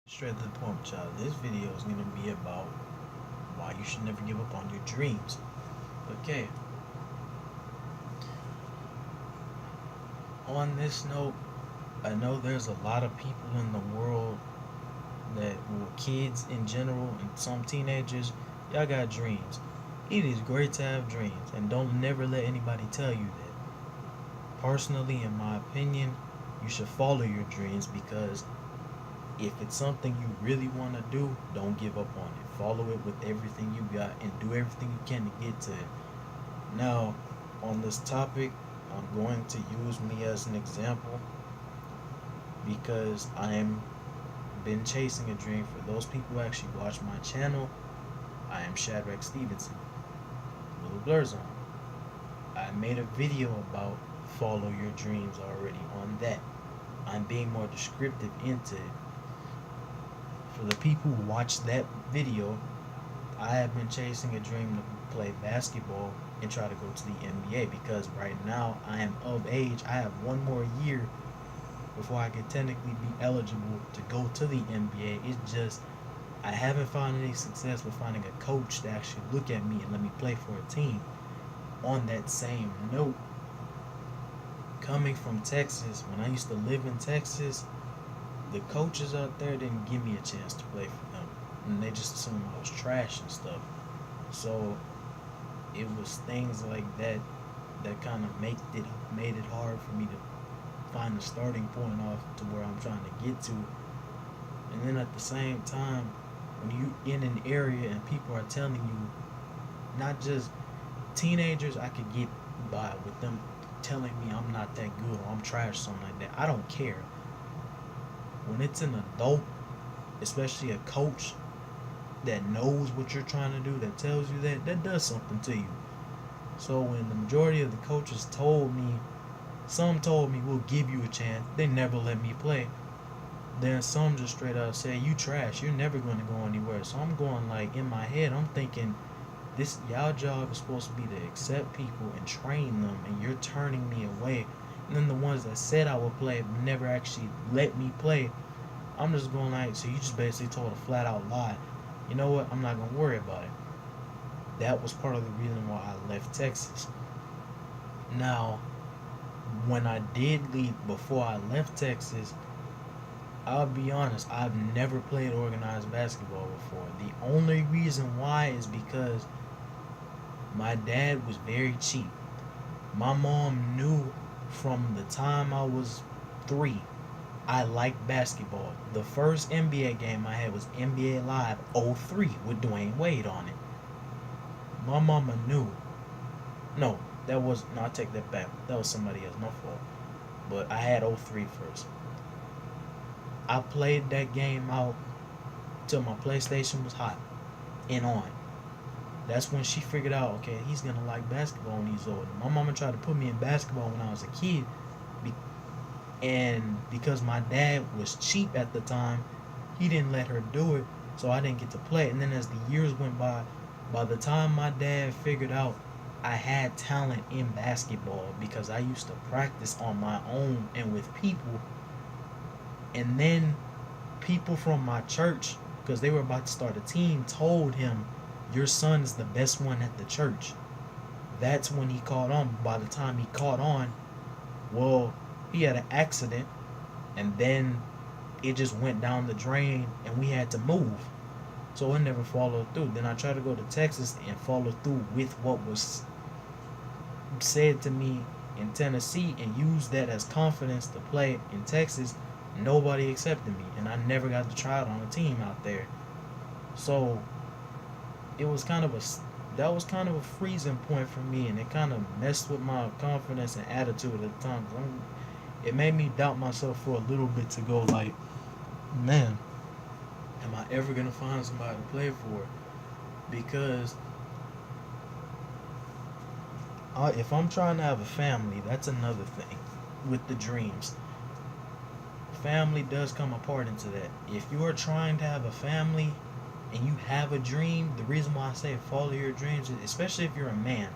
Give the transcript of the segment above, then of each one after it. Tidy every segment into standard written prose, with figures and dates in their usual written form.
Straight to the point, child. This video is going to be about why you should never give up on your dreams. Okay, on this note, I know there's a lot of people in the world that, well, kids in general and some teenagers, y'all got dreams. It is great to have dreams, and don't never let anybody tell you that. Personally, in my opinion, you should follow your dreams because if it's something you really want to do, don't give up on it. Follow it with everything you got and do everything you can to get to it. Now, on this topic, I'm going to use me as an example because I am been chasing a dream. For those people who actually watch my channel, I am Shadrack Stevenson, Little Blur Zone. I made a video about follow your dreams already on that. I'm being more descriptive into it. For the people who watch that video, I have been chasing a dream to play basketball and try to go to the NBA because right now I am of age. I have one more year before I can technically be eligible to go to the NBA. It's just I haven't found any success with finding a coach to actually look at me and let me play for a team. On that same note, coming from Texas, when I used to live in Texas, the coaches out there didn't give me a chance to play for them. And they just assumed I was trash and stuff. So it was things like that that kind of made it hard for me to find a starting point off to where I'm trying to get to. And then at the same time, when you in an area and people are telling you, not just teenagers, I could get by with them telling me I'm not that good or I'm trash, something like that. I don't care. When it's an adult, especially a coach that knows what you're trying to do, that tells you that does something to you. So when the majority of the coaches told me, some told me we'll give you a chance, they never let me play. Then some just straight up say you trash, you're never going to go anywhere. So I'm going like in my head, I'm thinking this y'all job is supposed to be to accept people and train them, and you're turning me away. And then the ones that said I would play never actually let me play. I'm just going like, so you just basically told a flat out lie. You know what? I'm not gonna worry about it. That was part of the reason why I left Texas. Now, when I did leave before I left Texas, I'll be honest, I've never played organized basketball before. The only reason why is because my dad was very cheap. My mom knew from the time I was 3 I liked basketball. The first NBA game I had was NBA Live '03 with Dwayne Wade on it. My mama knew. No, that was no, I take that back. That was somebody else, my fault. But I had '03 first. I played that game out till my PlayStation was hot and on. That's when she figured out, okay, he's gonna like basketball when he's older. My mama tried to put me in basketball when I was a kid, and because my dad was cheap at the time, he didn't let her do it, so I didn't get to play. And then as the years went by the time my dad figured out I had talent in basketball because I used to practice on my own and with people, and then people from my church, because they were about to start a team, told him, your son is the best one at the church. That's when he caught on. By the time he caught on, well, he had an accident, and then it just went down the drain, and we had to move. So it never followed through. Then I tried to go to Texas and follow through with what was said to me in Tennessee and use that as confidence to play in Texas. Nobody accepted me, and I never got to try it on a team out there. So it was kind of a that was kind of a freezing point for me, and it kind of messed with my confidence and attitude at the time. It made me doubt myself for a little bit to go like, man, am I ever gonna find somebody to play for? Because if I'm trying to have a family, that's another thing with the dreams. Family does come apart into that. If you are trying to have a family and you have a dream, the reason why I say follow your dreams, especially if you're a man,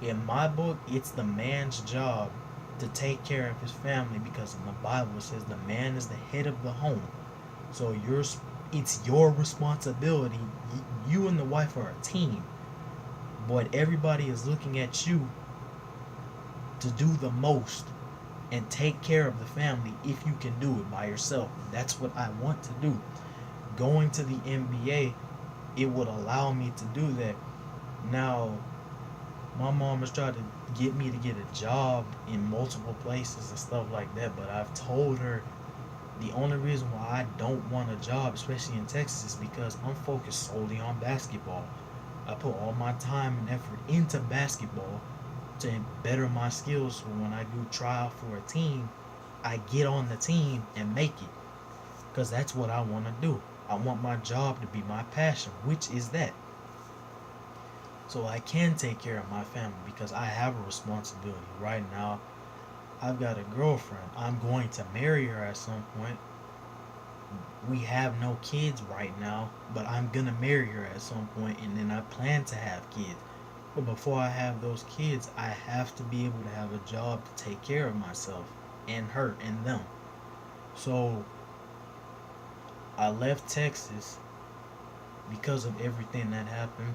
in my book, it's the man's job to take care of his family because in the Bible it says the man is the head of the home. So it's your responsibility. You and the wife are a team, but everybody is looking at you to do the most and take care of the family if you can do it by yourself. That's what I want to do. Going to the NBA, it would allow me to do that. Now, my mom has tried to get me to get a job in multiple places and stuff like that, but I've told her the only reason why I don't want a job, especially in Texas, is because I'm focused solely on basketball. I put all my time and effort into basketball to better my skills so when I do try out for a team, I get on the team and make it. Because that's what I want to do. I want my job to be my passion, which is that. So I can take care of my family because I have a responsibility. Right now, I've got a girlfriend. I'm going to marry her at some point. We have no kids right now, but I'm going to marry her at some point and then I plan to have kids. But before I have those kids, I have to be able to have a job to take care of myself and her and them. So I left Texas because of everything that happened.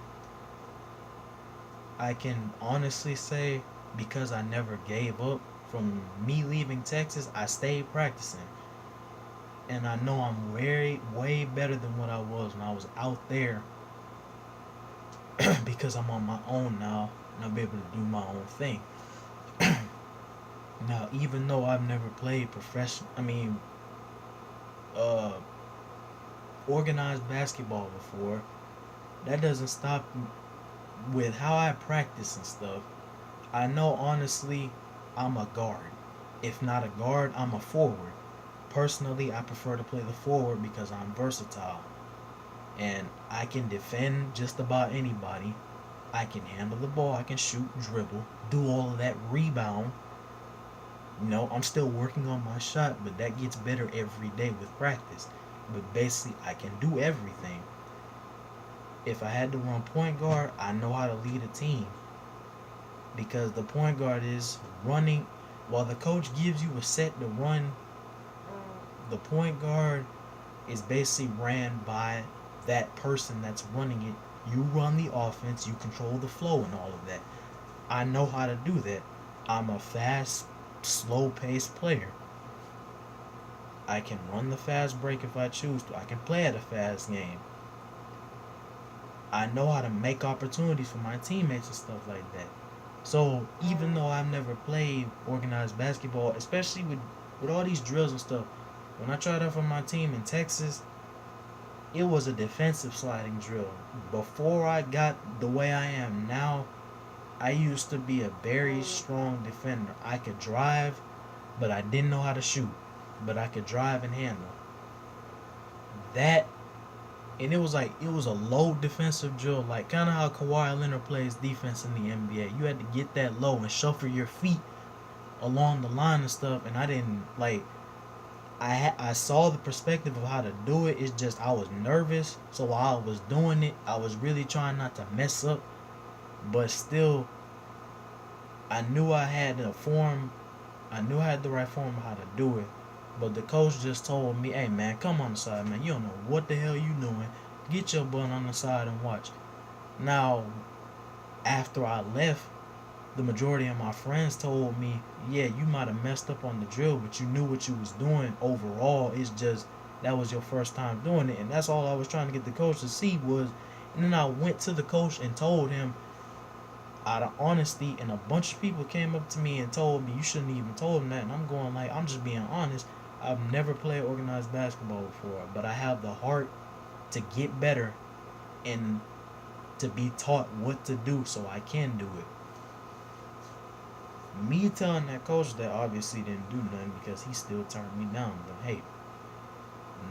I can honestly say because I never gave up from me leaving Texas, I stayed practicing. And I know I'm way better than what I was when I was out there because I'm on my own now and I'll be able to do my own thing. Now, even though I've never played uh, organized basketball before, that doesn't stop with how I practice and stuff. I know honestly I'm a guard. If not a guard, I'm a forward. Personally, I prefer to play the forward because I'm versatile and I can defend just about anybody. I can handle the ball, I can shoot, dribble, do all of that, rebound. I'm still working on my shot, but that gets better every day with practice. But basically, I can do everything. If I had to run point guard, I know how to lead a team because the point guard is running. While the coach gives you a set to run, the point guard is basically ran by that person that's running it. You run the offense, you control the flow and all of that. I know how to do that. I'm a fast, slow paced player. I can run the fast break if I choose to. I can play at a fast game. I know how to make opportunities for my teammates and stuff like that. So even though I've never played organized basketball, especially with all these drills and stuff, when I tried out for my team in Texas, it was a defensive sliding drill. Before I got the way I am now, I used to be a very strong defender. I could drive, but I didn't know how to shoot. But I could drive and handle. That and it was a low defensive drill, like kind of how Kawhi Leonard plays defense in the NBA. You had to get that low and shuffle your feet along the line and stuff. And I didn't like. I saw the perspective of how to do it. It's just I was nervous, so while I was doing it, I was really trying not to mess up. But still, I knew I had the form. I knew I had the right form of how to do it. But the coach just told me, "Hey man, come on the side, man. You don't know what the hell you doing. Get your butt on the side and watch." Now, after I left, the majority of my friends told me, "Yeah, you might have messed up on the drill, but you knew what you was doing overall. It's just that was your first time doing it." And that's all I was trying to get the coach to see was. And then I went to the coach and told him, out of honesty, and a bunch of people came up to me and told me you shouldn't even told him that. And I'm going like, I'm just being honest. I've never played organized basketball before, but I have the heart to get better and to be taught what to do so I can do it. Me telling that coach that obviously didn't do nothing because he still turned me down. But hey,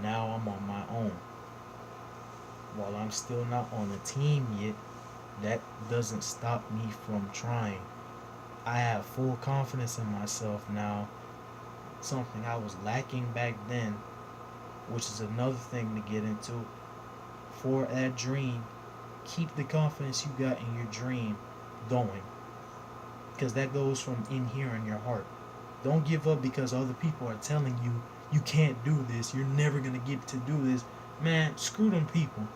now I'm on my own. While I'm still not on a team yet, that doesn't stop me from trying. I have full confidence in myself now, something I was lacking back then, which is another thing to get into. For that dream, keep the confidence you got in your dream going, because that goes from in here in your heart. Don't give up because other people are telling you You can't do this. You're never gonna get to do this. Man, screw them people.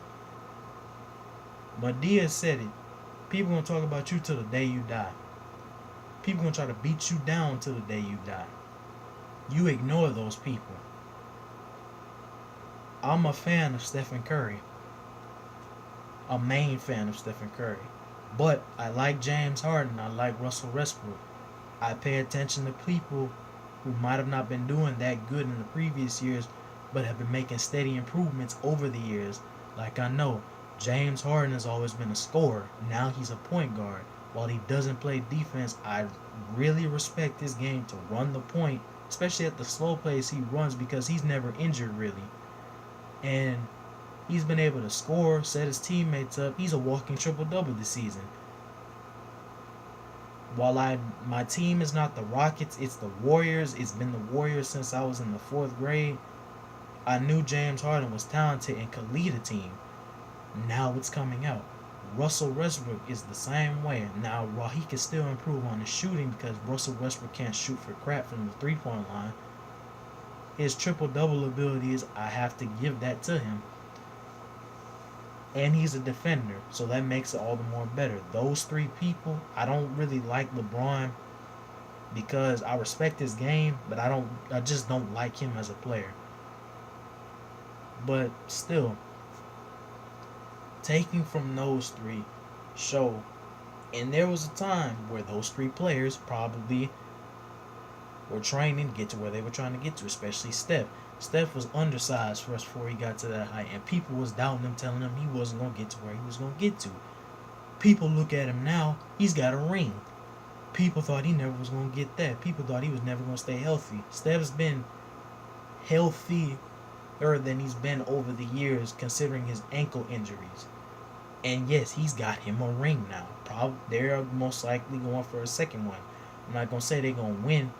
Madea said it. People gonna talk about you till the day you die. People gonna try to beat you down till the day you die. You ignore those people. I'm a fan of Stephen Curry. A main fan of Stephen Curry. But I like James Harden. I like Russell Westbrook. I pay attention to people who might have not been doing that good in the previous years, but have been making steady improvements over the years. Like I know James Harden has always been a scorer. Now he's a point guard. While he doesn't play defense, I really respect his game to run the point, especially at the slow pace he runs because he's never injured really. And he's been able to score, set his teammates up. He's a walking triple double this season. While my team is not the Rockets, it's the Warriors. It's been the Warriors since I was in the fourth grade. I knew James Harden was talented and could lead a team. Now it's coming out. Russell Westbrook is the same way. Now, while he can still improve on his shooting because Russell Westbrook can't shoot for crap from the three-point line, his triple-double abilities, I have to give that to him. And he's a defender, so that makes it all the more better. Those three people, I don't really like LeBron because I respect his game, but I just don't like him as a player. But still, taking from those three show, and there was a time where those three players probably were training to get to where they were trying to get to, especially Steph. Steph was undersized for us before he got to that height, and people was doubting him, telling him he wasn't gonna get to where he was gonna get to. People look at him now; he's got a ring. People thought he never was gonna get that. People thought he was never gonna stay healthy. Steph's been healthier than he's been over the years, considering his ankle injuries. And yes, he's got him a ring now. Probably they're most likely going for a second one. I'm not gonna say they're gonna win,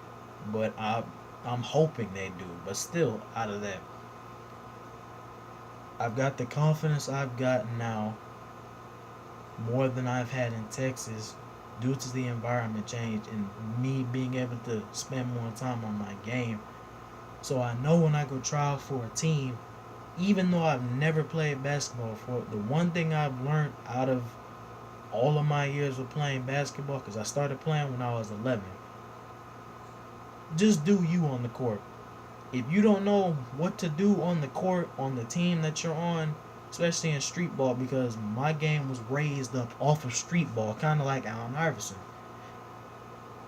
but I'm hoping they do. But still, out of that, I've got the confidence I've got now more than I've had in Texas due to the environment change and me being able to spend more time on my game. So I know when I go try out for a team, even though I've never played basketball before, the one thing I've learned out of all of my years of playing basketball, because I started playing when I was 11, just do you on the court. If you don't know what to do on the court, on the team that you're on, especially in street ball, because my game was raised up off of street ball, kind of like Allen Iverson.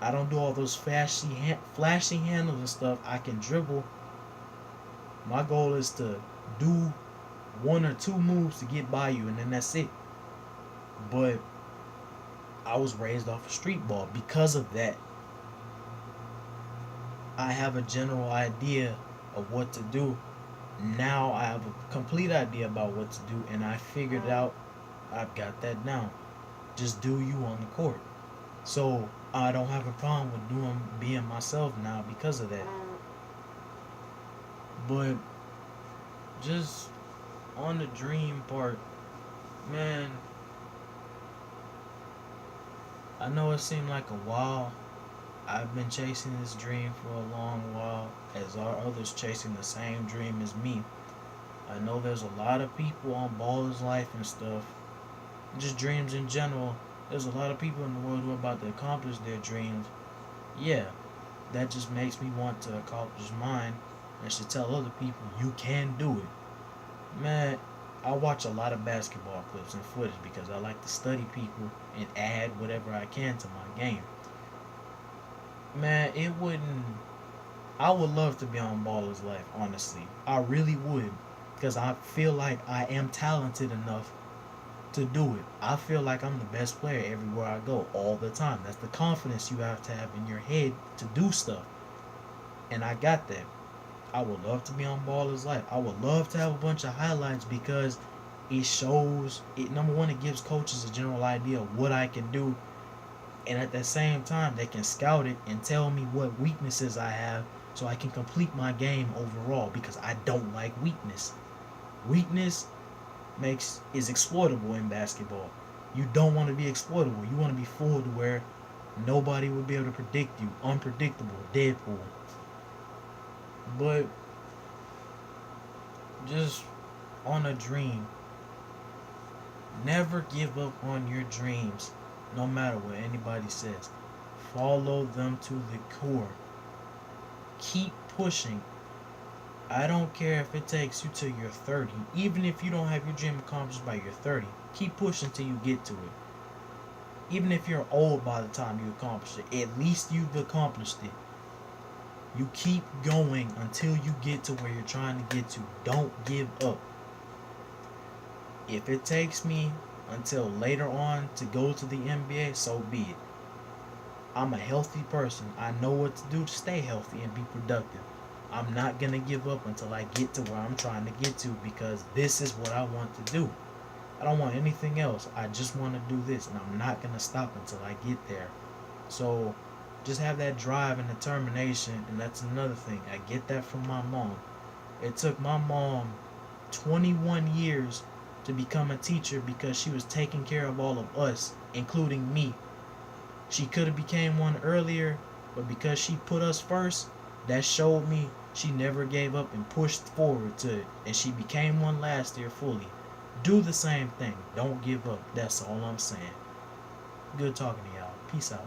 I don't do all those flashy handles and stuff. I can dribble. My goal is to do one or two moves to get by you, and then that's it. But I was raised off of street ball. Because of that, I have a general idea of what to do. Now I have a complete idea about what to do, and I figured out I've got that down. Just do you on the court. So I don't have a problem with being myself now because of that. But just on the dream part, man, I know it seemed like a while. I've been chasing this dream for a long while, as are others chasing the same dream as me. I know there's a lot of people on Baller's Life and stuff, just dreams in general. There's a lot of people in the world who are about to accomplish their dreams. Yeah, that just makes me want to accomplish mine and should tell other people you can do it. Man, I watch a lot of basketball clips and footage because I like to study people and add whatever I can to my game. Man, I would love to be on Baller's Life, honestly. I really would. Because I feel like I am talented enough to do it. I feel like I'm the best player everywhere I go all the time. That's the confidence you have to have in your head to do stuff. And I got that. I would love to be on Baller's Life. I would love to have a bunch of highlights because it shows it. Number one, it gives coaches a general idea of what I can do, and at the same time they can scout it and tell me what weaknesses I have so I can complete my game overall, because I don't like weakness. Weakness is exploitable in basketball. You don't want to be exploitable. You want to be full to where nobody will be able to predict you. Unpredictable. Deadpool. But just on a dream. Never give up on your dreams, no matter what anybody says. Follow them to the core. Keep pushing. I don't care if it takes you till you're 30. Even if you don't have your dream accomplished by your 30, keep pushing till you get to it. Even if you're old by the time you accomplish it, at least you've accomplished it. You keep going until you get to where you're trying to get to. Don't give up. If it takes me until later on to go to the NBA, so be it. I'm a healthy person. I know what to do to stay healthy and be productive. I'm not going to give up until I get to where I'm trying to get to, because this is what I want to do. I don't want anything else. I just want to do this, and I'm not going to stop until I get there. So just have that drive and determination, and that's another thing. I get that from my mom. It took my mom 21 years to become a teacher because she was taking care of all of us, including me. She could have became one earlier, but because she put us first, that showed me she never gave up and pushed forward to it, and she became one last year fully. Do the same thing. Don't give up. That's all I'm saying. Good talking to y'all. Peace out.